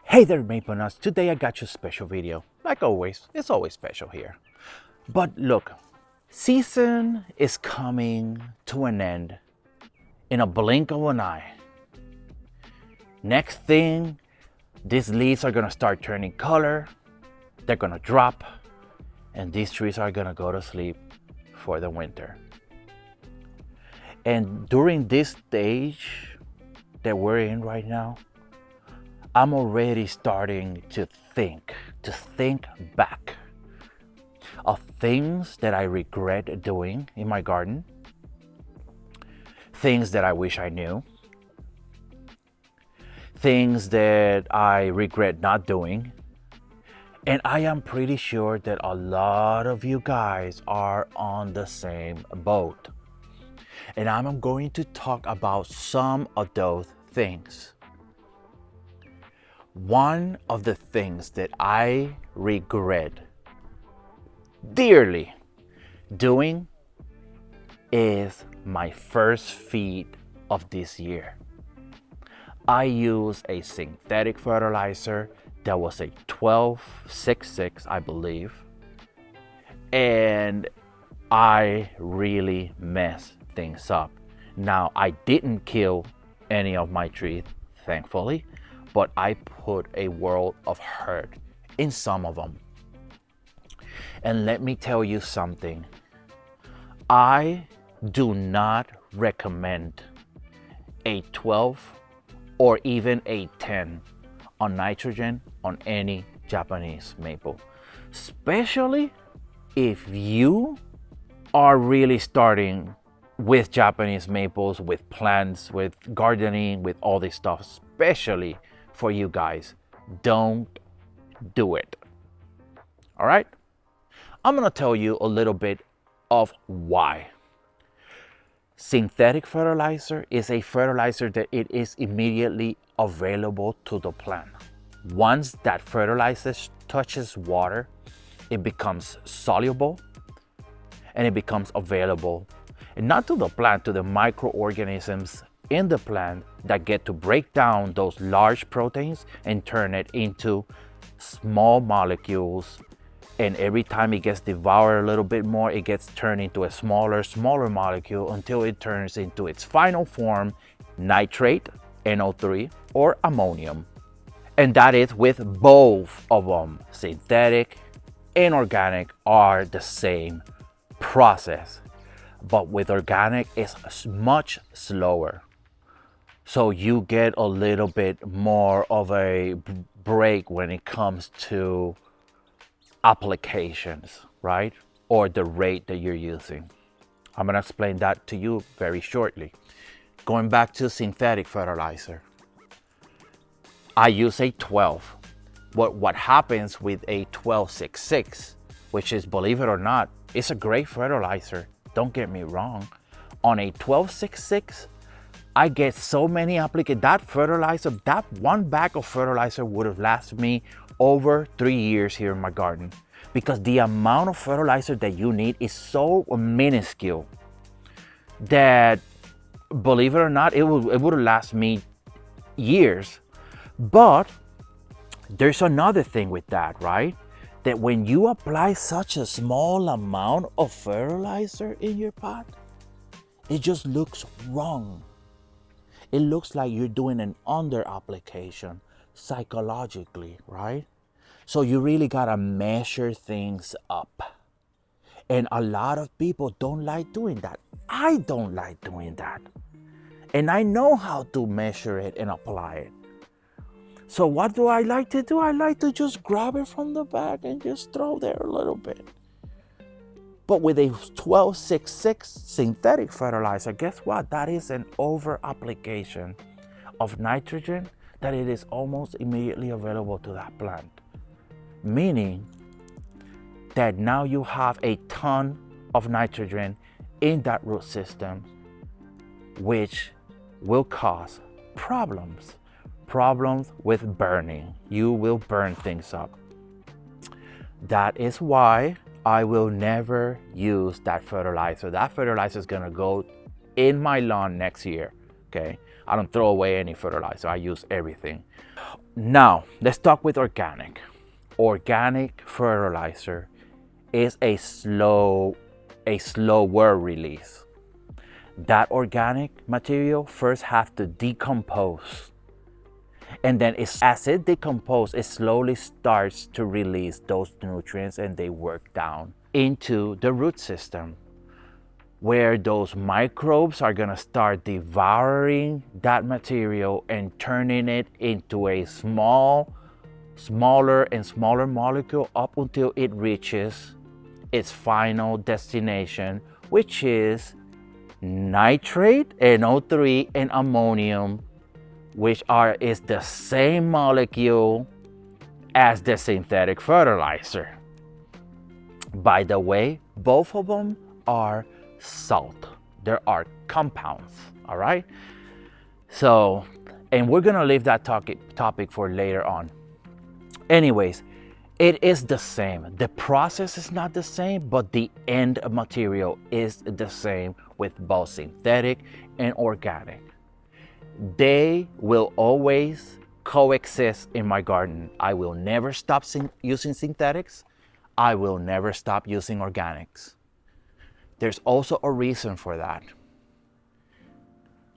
Hey there, Maple Nuts. Today I got you a special video. Like always, it's always special here. But look, season is coming to an end in a blink of an eye. Next thing, these leaves are gonna start turning color, they're gonna drop, and these trees are gonna go to sleep for the winter. And during this stage that we're in right now, I'm already starting to think back of things that I regret doing in my garden, things that I wish I knew, things that I regret not doing. And I am pretty sure that a lot of you guys are on the same boat. And I'm going to talk about some of those things. One of the things that I regret dearly doing is my first feed of this year. I used a synthetic fertilizer that was a 12-6-6, I believe, and I really messed things up. Now, I didn't kill any of my trees, thankfully, but I put a world of hurt in some of them. And let me tell you something. I do not recommend a 12 or even a 10 on nitrogen on any Japanese maple, especially if you are really starting with Japanese maples, with plants, with gardening, with all this stuff, especially for you guys. Don't do it. All right? I'm gonna tell you a little bit of why. Synthetic fertilizer is a fertilizer that it is immediately available to the plant. Once that fertilizer touches water, it becomes soluble and it becomes available, and not to the plant, to the microorganisms in the plant that get to break down those large proteins and turn it into small molecules. And every time it gets devoured a little bit more, it gets turned into a smaller molecule until it turns into its final form, nitrate, NO3, or ammonium. And that is with both of them. Synthetic and organic are the same process. But with organic, it's much slower. So you get a little bit more of a break when it comes to applications, right? Or the rate that you're using. I'm gonna explain that to you very shortly. Going back to synthetic fertilizer, I use a 12. What happens with a 12-6-6, which is, believe it or not, it's a great fertilizer. Don't get me wrong. On a 12-6-6, I get so many applications. That fertilizer, that one bag of fertilizer would have lasted me over 3 years here in my garden, because the amount of fertilizer that you need is so minuscule that, believe it or not, it would have lasted me years. But there's another thing with that, right? That when you apply such a small amount of fertilizer in your pot, it just looks wrong. It looks like you're doing an under application psychologically, right? So you really gotta measure things up. And a lot of people don't like doing that. I don't like doing that. And I know how to measure it and apply it. So what do I like to do? I like to just grab it from the bag and just throw there a little bit. But with a 12-6-6 synthetic fertilizer, guess what? That is an over application of nitrogen that it is almost immediately available to that plant. Meaning that now you have a ton of nitrogen in that root system, which will cause problems with burning. You will burn things up. That is why I will never use that fertilizer. That fertilizer is gonna go in my lawn next year. okay? I don't throw away any fertilizer, I use everything. Now, let's talk with organic. Organic fertilizer is a slower release. That organic material first has to decompose. And then as it decomposes, it slowly starts to release those nutrients and they work down into the root system, where those microbes are gonna start devouring that material and turning it into a smaller and smaller molecule up until it reaches its final destination, which is nitrate, NO3, and ammonium, which is the same molecule as the synthetic fertilizer. By the way, both of them are salt. There are compounds, all right? So, and we're gonna leave that topic for later on. Anyways, it is the same. The process is not the same, but the end material is the same with both synthetic and organic. They will always coexist in my garden. I will never stop using synthetics. I will never stop using organics. There's also a reason for that.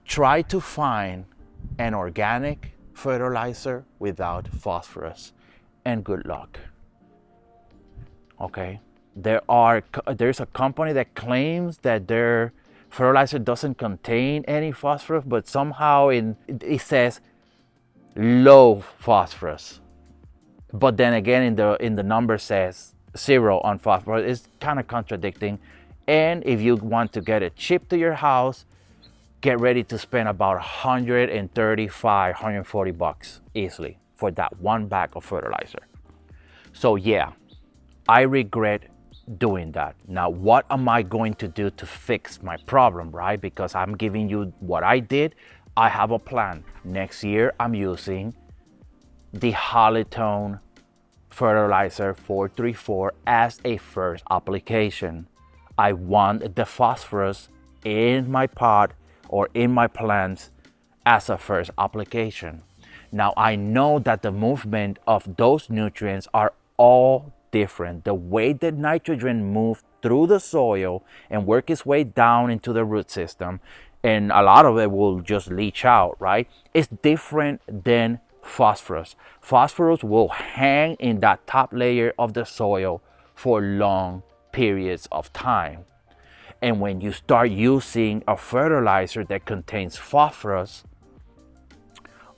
Try to find an organic fertilizer without phosphorus, and good luck. Okay? There's a company that claims that their fertilizer doesn't contain any phosphorus, but somehow it says low phosphorus. But then again, in the number says 0 on phosphorus. It's kind of contradicting. And if you want to get it shipped to your house, get ready to spend about $140 easily for that one bag of fertilizer. So yeah, I regret doing that. Now, what am I going to do to fix my problem, right? Because I'm giving you what I did. I have a plan. Next year, I'm using the Halotone fertilizer 434 as a first application. I want the phosphorus in my pot or in my plants as a first application. Now, I know that the movement of those nutrients are all different. The way that nitrogen moves through the soil and work its way down into the root system, and a lot of it will just leach out, right? It's different than phosphorus. Phosphorus will hang in that top layer of the soil for long periods of time. And when you start using a fertilizer that contains phosphorus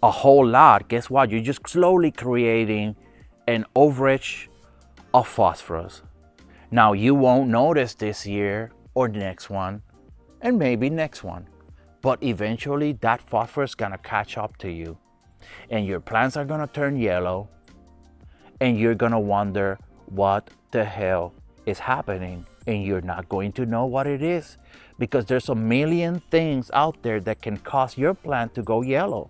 a whole lot, guess what? You're just slowly creating an overage of phosphorus. Now, you won't notice this year or next one, and maybe next one, but eventually that phosphorus is gonna catch up to you, and your plants are gonna turn yellow, and you're gonna wonder what the hell is happening, and you're not going to know what it is, because there's a million things out there that can cause your plant to go yellow.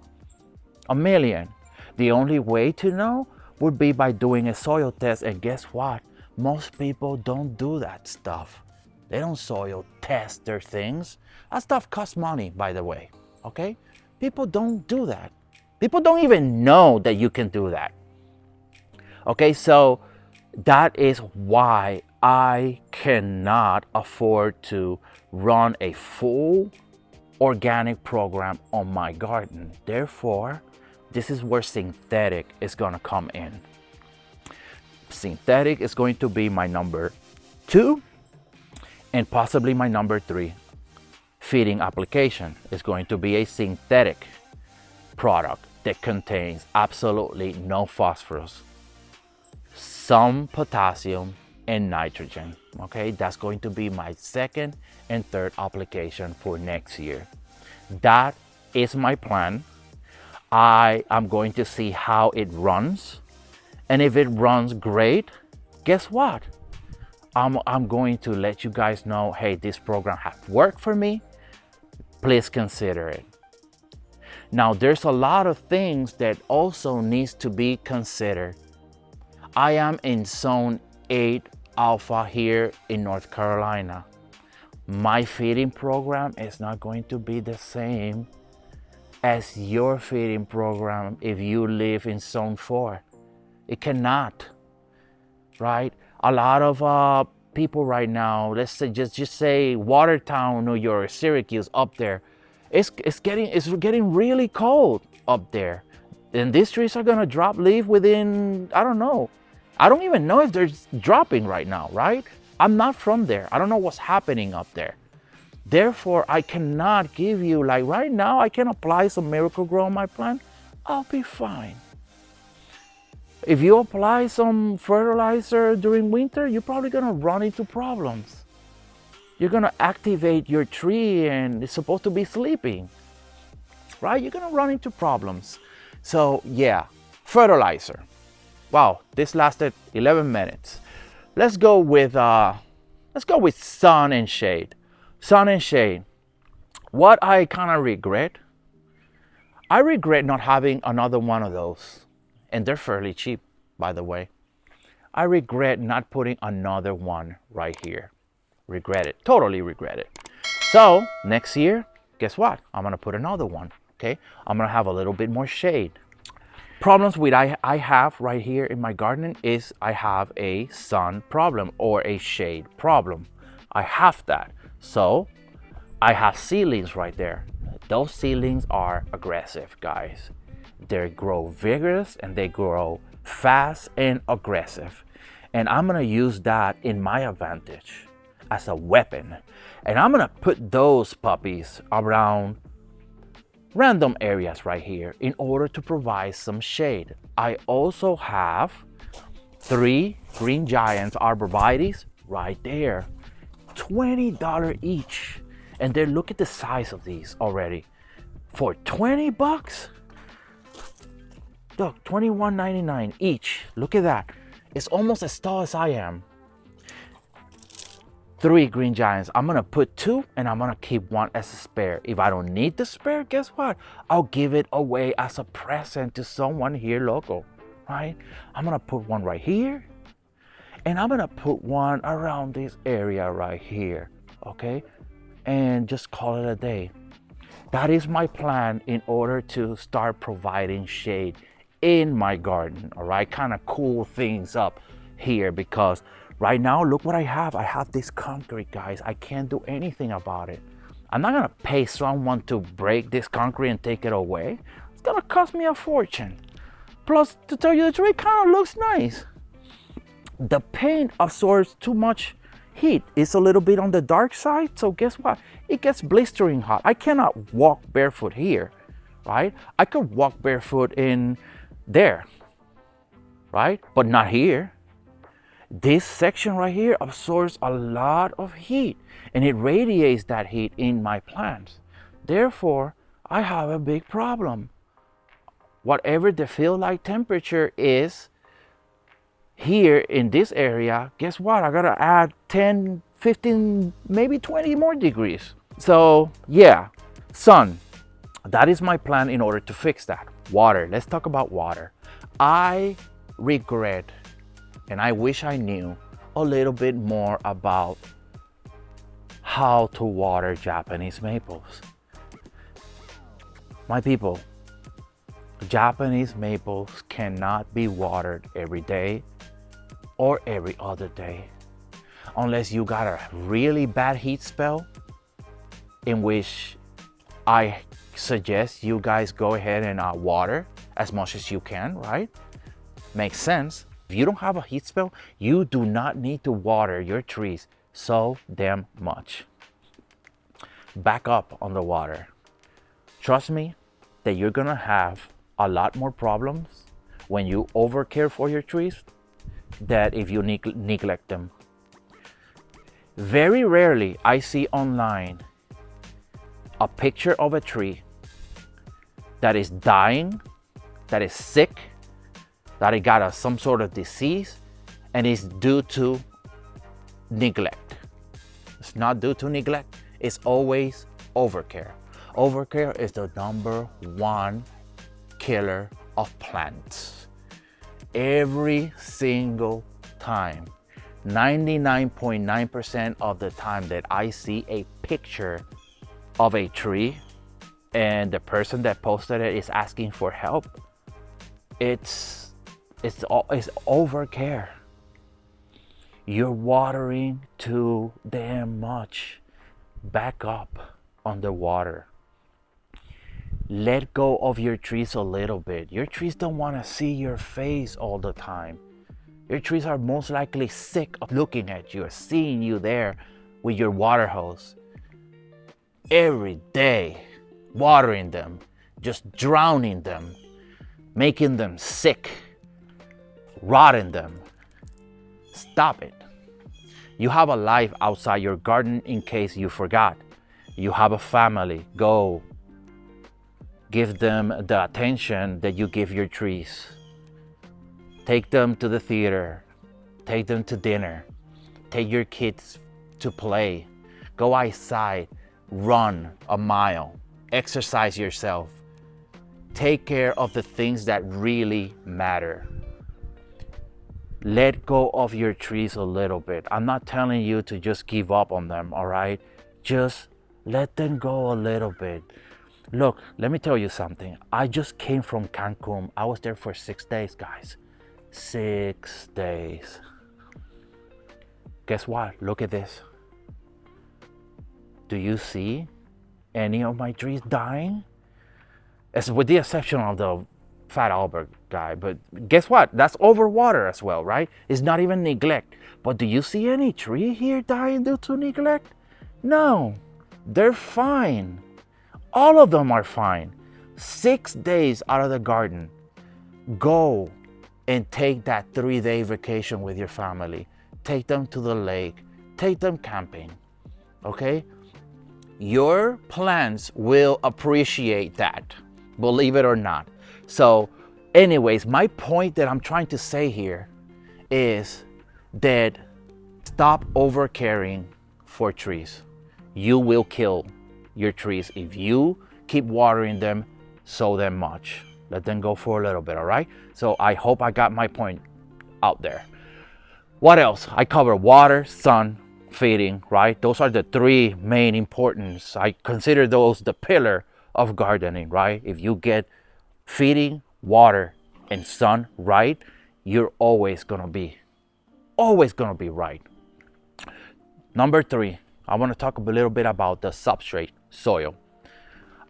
A million. The only way to know would be by doing a soil test, and guess what? Most people don't do that stuff. They don't soil test their things. That stuff costs money, by the way, okay? People don't do that. People don't even know that you can do that. Okay, so that is why I cannot afford to run a full organic program on my garden. Therefore, this is where synthetic is gonna come in. Synthetic is going to be my number 2 and possibly my number 3 feeding application. Is going to be a synthetic product that contains absolutely no phosphorus, some potassium and nitrogen. Okay, that's going to be my second and third application for next year. That is my plan. I am going to see how it runs, and if it runs great, guess what? I'm going to let you guys know, hey, this program has worked for me. Please consider it. Now, there's a lot of things that also needs to be considered. I am in zone 8 alpha here in North Carolina. My feeding program is not going to be the same as your feeding program if you live in zone 4. It cannot, right? A lot of people right now, let's say just say Watertown, New York, Syracuse, up there, it's getting really cold up there. And these trees are gonna drop leaf within, I don't know. I don't even know if they're dropping right now, right? I'm not from there. I don't know what's happening up there. Therefore, I cannot give you, like right now, I can apply some Miracle Grow on my plant. I'll be fine. If you apply some fertilizer during winter, you're probably gonna run into problems. You're gonna activate your tree and it's supposed to be sleeping, right? You're gonna run into problems. So yeah, fertilizer. Wow, this lasted 11 minutes. Let's go with sun and shade. Sun and shade. What I kind of regret, I regret not having another one of those. And they're fairly cheap, by the way. I regret not putting another one right here. Regret it, totally regret it. So next year, guess what? I'm gonna put another one, okay? I'm gonna have a little bit more shade. Problems with I have right here in my garden is I have a sun problem or a shade problem. I have that. So I have seedlings right there. Those seedlings are aggressive, guys. They grow vigorous and they grow fast and aggressive. And I'm gonna use that in my advantage as a weapon. And I'm gonna put those puppies around random areas right here in order to provide some shade. I also have 3 green giants arborvitaes right there. $20 each. And then look at the size of these already. For 20 bucks? Look, $21.99 each. Look at that. It's almost as tall as I am. 3 green giants. I'm gonna put 2 and I'm gonna keep 1 as a spare. If I don't need the spare, guess what? I'll give it away as a present to someone here local, right? I'm gonna put 1 right here and I'm gonna put 1 around this area right here, okay? And just call it a day. That is my plan in order to start providing shade in my garden, all right? Kind of cool things up here because right now, look what I have. I have this concrete, guys. I can't do anything about it. I'm not gonna pay someone to break this concrete and take it away. It's gonna cost me a fortune. Plus, to tell you the truth, it kind of looks nice. The paint absorbs too much heat. It's a little bit on the dark side, so guess what? It gets blistering hot. I cannot walk barefoot here, right? I could walk barefoot in there, right? But not here. This section right here absorbs a lot of heat and it radiates that heat in my plants. Therefore, I have a big problem. Whatever the feel like temperature is here in this area, guess what? I gotta add 10, 15, maybe 20 more degrees. So yeah, sun. That is my plan in order to fix that. Water, let's talk about water. I regret and I wish I knew a little bit more about how to water Japanese maples. My people, Japanese maples cannot be watered every day or every other day unless you got a really bad heat spell, in which I suggest you guys go ahead and water as much as you can, right? Makes sense. If you don't have a heat spell, you do not need to water your trees so damn much. Back up on the water. Trust me that you're gonna have a lot more problems when you overcare for your trees than if you neglect them. Very rarely I see online a picture of a tree that is dying, that is sick, that it got some sort of disease, and it's due to neglect. It's not due to neglect, it's always overcare. Overcare is the #1 killer of plants. Every single time, 99.9% of the time that I see a picture of a tree and the person that posted it is asking for help, it's over care. You're watering too damn much. Back up on the water. Let go of your trees a little bit. Your trees don't want to see your face all the time. Your trees are most likely sick of looking at you or seeing you there with your water hose. Every day, watering them, just drowning them, making them sick, rotting them. Stop it. You have a life outside your garden in case you forgot. You have a family. Go. Give them the attention that you give your trees. Take them to the theater. Take them to dinner. Take your kids to play. Go outside. Run a mile. Exercise yourself. Take care of the things that really matter. Let go of your trees a little bit. I'm not telling you to just give up on them, all right? Just let them go a little bit. Look, let me tell you something. I just came from Cancun. I was there for 6 days, guys. 6 days. Guess what? Look at this. Do you see any of my trees dying? It's with the exception of the Fat Albert guy, but guess what? That's overwater as well, right? It's not even neglect. But do you see any tree here dying due to neglect? No, they're fine. All of them are fine. 6 days out of the garden. Go and take that 3-day vacation with your family. Take them to the lake. Take them camping. Okay? Your plants will appreciate that, believe it or not. So anyways, my point that I'm trying to say here is that stop over caring for trees. You will kill your trees if you keep watering them so damn much. Let them go for a little bit, all right? So I hope I got my point out there. What else? I cover water, sun, feeding, right? Those are the 3 main importance. I consider those the pillar of gardening, right? If you get feeding, water, and sun right, you're always gonna be right. Number 3, I want to talk a little bit about the substrate, soil.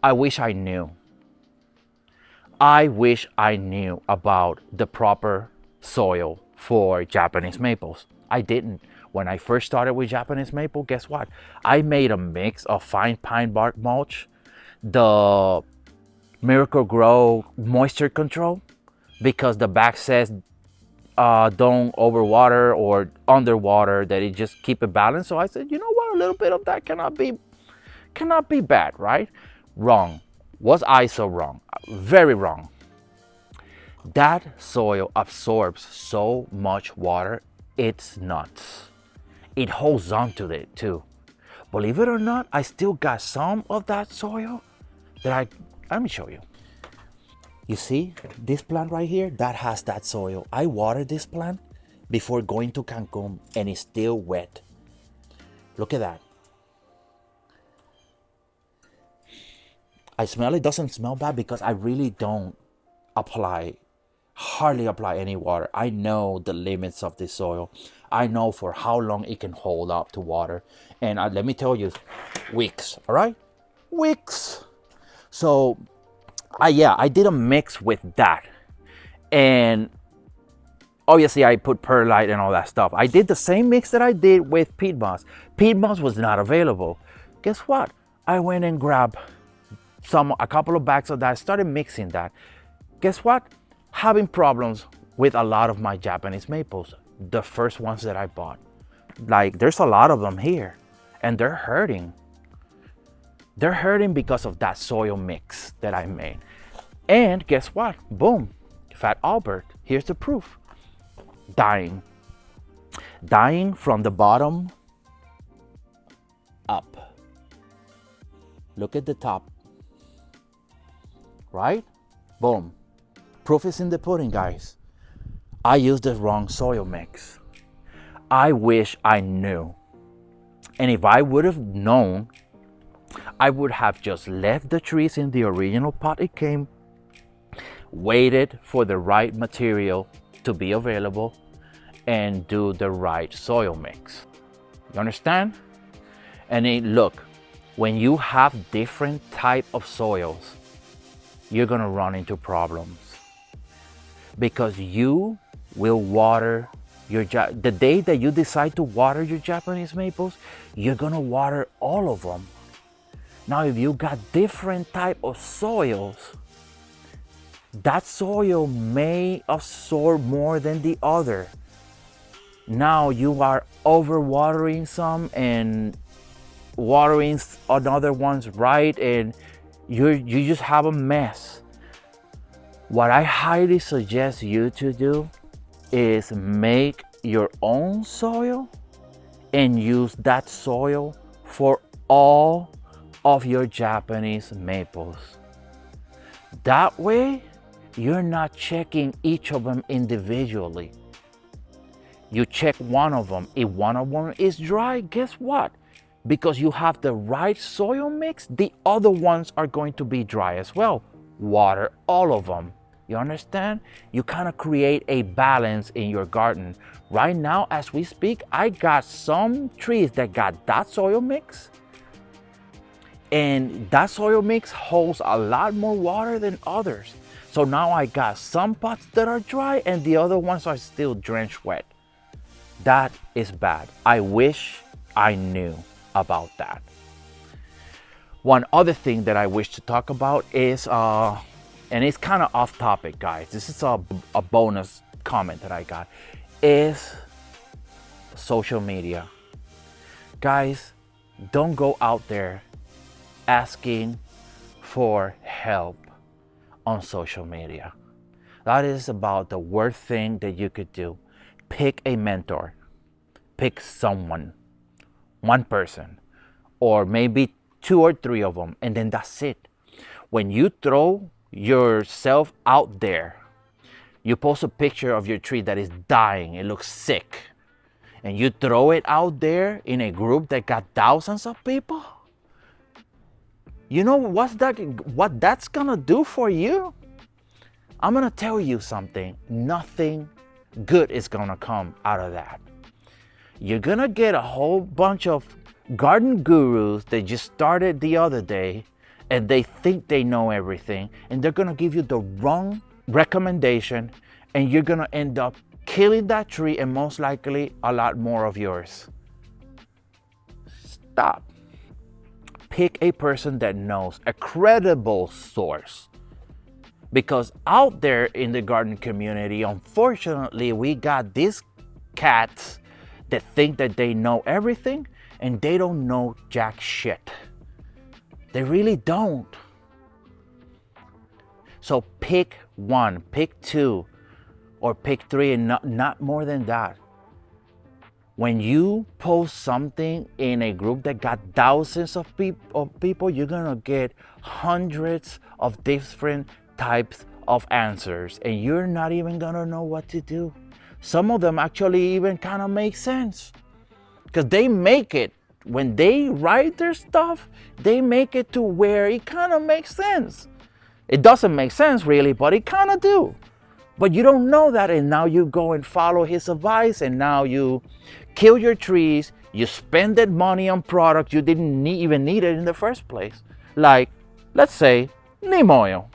I wish I knew about the proper soil for Japanese maples. I didn't. When I first started with Japanese maple, guess what? I made a mix of fine pine bark mulch, the Miracle Grow moisture control, because the back says don't overwater or underwater, that it just keep it balanced. So I said, you know what, a little bit of that cannot be bad, right? Wrong. Was I so wrong? Very wrong. That soil absorbs so much water, it's nuts. It holds on to it too. Believe it or not, I still got some of that soil that let me show you. You see this plant right here? That has that soil. I watered this plant before going to Cancun and it's still wet. Look at that. I smell it doesn't smell bad because I really don't hardly apply any water. I know the limits of this soil. I know for how long it can hold up to water. And let me tell you, weeks, all right? Weeks. So, I did a mix with that. And obviously I put perlite and all that stuff. I did the same mix that I did with peat moss. Peat moss was not available. Guess what? I went and grabbed a couple of bags of that, started mixing that. Guess what? Having problems with a lot of my Japanese maples, the first ones that I bought. Like, there's a lot of them here and they're hurting. They're hurting because of that soil mix that I made. And guess what? Boom, Fat Albert, here's the proof. Dying from the bottom up. Look at the top, right? Boom. Proof is in the pudding, guys. I used the wrong soil mix. I wish I knew. And if I would have known I would have just left the trees in the original pot it came, waited for the right material to be available, and do the right soil mix. You understand? And then look, when you have different type of soils, you're gonna run into problems because you will water the day that you decide to water your Japanese maples, you're gonna water all of them. Now, if you got different type of soils, that soil may absorb more than the other. Now you are overwatering some and watering another ones right, and you just have a mess. What I highly suggest you to do is make your own soil and use that soil for all of your Japanese maples. That way, you're not checking each of them individually. You check one of them. If one of them is dry, guess what? Because you have the right soil mix, the other ones are going to be dry as well. Water all of them. You understand? You kind of create a balance in your garden. Right now, as we speak, I got some trees that got that soil mix. And that soil mix holds a lot more water than others. So now I got some pots that are dry and the other ones are still drenched wet. That is bad. I wish I knew about that. One other thing that I wish to talk about is, and it's kind of off topic, guys. This is a bonus comment that I got, is social media. Guys, don't go out there asking for help on social media. That is about the worst thing that you could do. Pick a mentor. Pick someone, one person, or maybe 2 or 3 of them, and then that's it. When you throw yourself out there, you post a picture of your tree that is dying, it looks sick, and you throw it out there in a group that got thousands of people, you know what that's gonna do for you? I'm gonna tell you something. Nothing good is gonna come out of that. You're gonna get a whole bunch of garden gurus that just started the other day, and they think they know everything, and they're gonna give you the wrong recommendation, and you're gonna end up killing that tree and most likely a lot more of yours. Stop. Pick a person that knows, a credible source. Because out there in the garden community, unfortunately, we got these cats that think that they know everything, and they don't know jack shit. They really don't. So pick 1, pick 2, or pick 3, and not more than that. When you post something in a group that got thousands of people, you're gonna get hundreds of different types of answers, and you're not even gonna know what to do. Some of them actually even kind of make sense, because they make it, when they write their stuff, they make it to where it kind of makes sense. It doesn't make sense really, but it kind of do. But you don't know that, and now you go and follow his advice, and now you kill your trees. You spend that money on product you didn't even need it in the first place. Like, let's say, neem oil.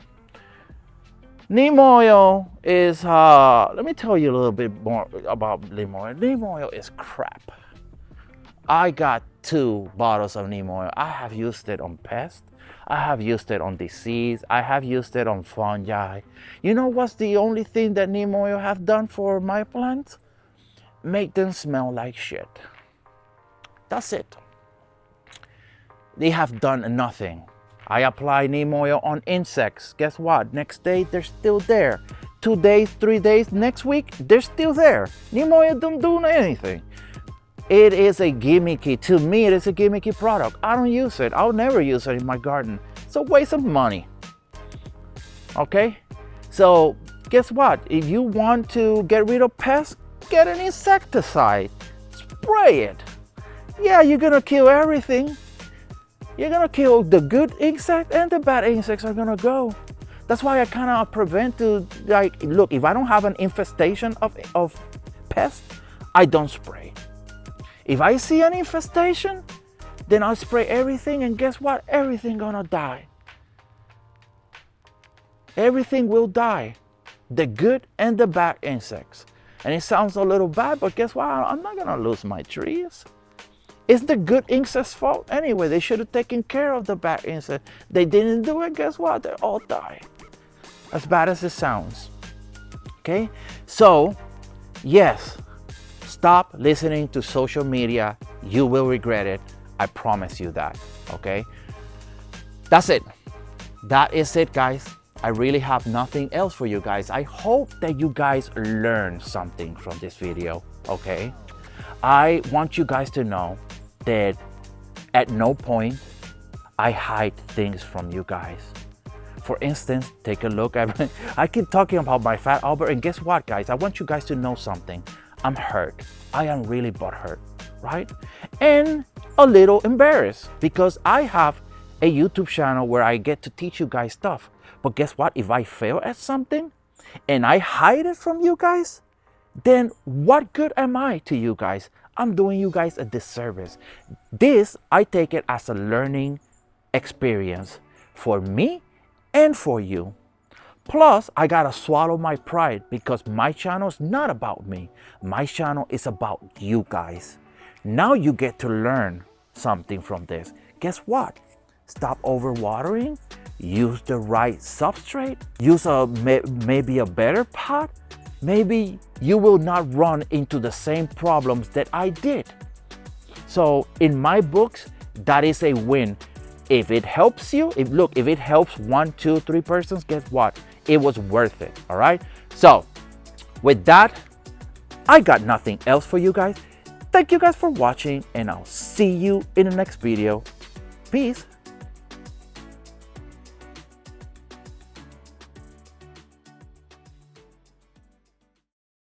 Neem oil is, let me tell you a little bit more about neem oil. Neem oil is crap. I got 2 bottles of neem oil. I have used it on pests. I have used it on disease. I have used it on fungi. You know what's the only thing that neem oil have done for my plants? Make them smell like shit. That's it. They have done nothing. I apply neem oil on insects. Guess what? Next day, they're still there. 2 days, 3 days, next week, they're still there. Neem oil don't do anything. It is a gimmicky, to me, it is a gimmicky product. I don't use it. I'll never use it in my garden. It's a waste of money. Okay? So, guess what? If you want to get rid of pests, get an insecticide. Spray it. Yeah, you're gonna kill everything, you're gonna kill the good insect and the bad insects are gonna go. That's why I kind of prevent to, like, look, if I don't have an infestation of pests, I don't spray. If I see an infestation, then I'll spray everything, and guess what? Everything gonna die. Everything will die. The good and the bad insects. And it sounds a little bad, but guess what? I'm not gonna lose my trees. It's the good insects' fault anyway. They should have taken care of the bad insects. They didn't do it, guess what? They all die. As bad as it sounds. Okay? So, yes, stop listening to social media. You will regret it. I promise you that. Okay? That's it. That is it, guys. I really have nothing else for you guys. I hope that you guys learned something from this video. Okay? I want you guys to know that at no point I hide things from you guys. For instance, take a look at, I keep talking about my fat Albert, and guess what, guys? I want you guys to know something. I'm hurt. I am really butthurt, right? And a little embarrassed because I have a YouTube channel where I get to teach you guys stuff. But guess what? If I fail at something and I hide it from you guys, then what good am I to you guys? I'm doing you guys a disservice. This, I take it as a learning experience for me and for you. Plus, I gotta swallow my pride because my channel is not about me. My channel is about you guys. Now you get to learn something from this. Guess what? Stop overwatering. Use the right substrate. Use maybe a better pot. Maybe you will not run into the same problems that I did. So in my books, that is a win. If it helps you, if it helps 1, 2, 3 persons, guess what? It was worth it, all right? So with that, I got nothing else for you guys. Thank you guys for watching, and I'll see you in the next video. Peace.